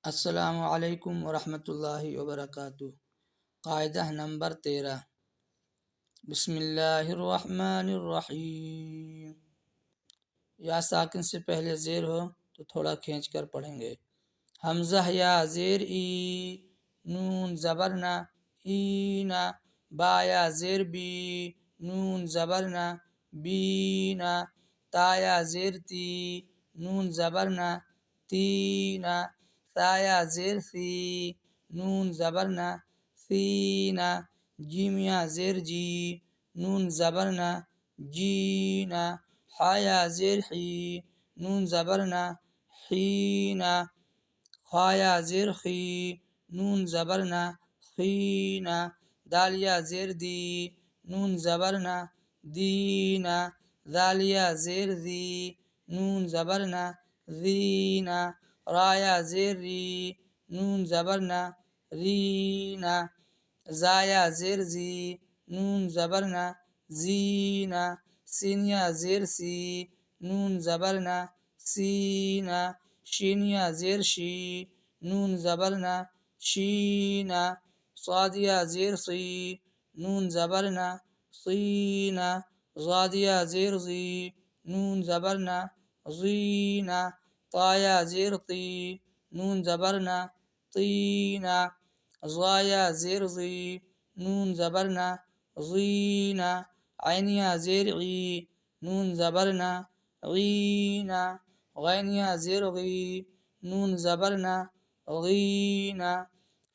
السلام علیکم ورحمۃ اللہ وبرکاتہ۔ قاعدہ نمبر 13۔ بسم اللہ الرحمن الرحیم۔ یا ساکن سے پہلے زیر ہو تو تھوڑا کھینچ کر پڑھیں گے۔ حمزہ یا زیر ای، نون زبرنا اینا، با یا زیر بی، نون زبرنا بینا، تا یا زیر تی، نون زبرنا تینا، ثا یا زیر سی، نون زبرنا سینا، جیم یا زیر جی، نون زبرنا جینا، حا یا زیر حی، نون زبرنا حینا، خا یا زیر خی، نون زبرنا خینا، دال یا زیر دی، نون زبرنا دینا، ذال یا زیر ذی، نون زبرنا ذینا، را یا زیر ری، نون زبرنا رینا، زا یا زیر زی، نون زبرنا زینا، سین یا زیر سی، نون زبرنا سینا، شین یا زیر شی، نون زبرنا شینا، صاد یا زیر صی، نون زبرنا صینا، ضاد یا زیر ضی، نون زبرنا ضینا، طا یا زیر طی، نون زبرنا طینا، ضا یا زیر ضی، نون زبرنا ضینا، عین یا زیر عی، نون زبرنا عینا، غین یا زیر غی، نون زبرنا غینا،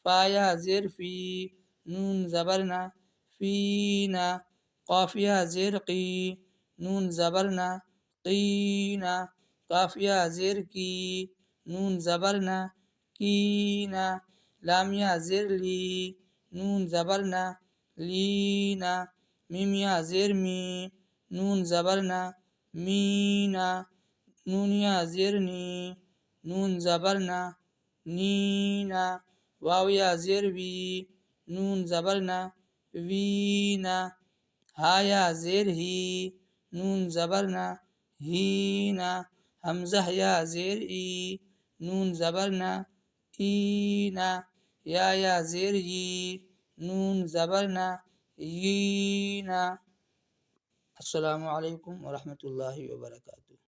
فا یا زیر فی، نون زبرنا فینا، قاف یا زیر قی، نون زبرنا قینا، کاف یا زیر کی، نون زبرنا کینا، لام یا زیر لی، نون زبرنا لینا، میم یا زیر می، نون زبرنا مینا، نون یا زیر نی، نون زبرنا نینا، واو یا زیر وی، نون زبرنا وینا، ہا یا زیر ہی، نون زبرنا ہینا، حمزہ یا زیر ای، نون زبرنا اینا، یا زیر یی، نون زبرنا یینا۔ السلام علیکم ورحمۃ اللہ وبرکاتہ۔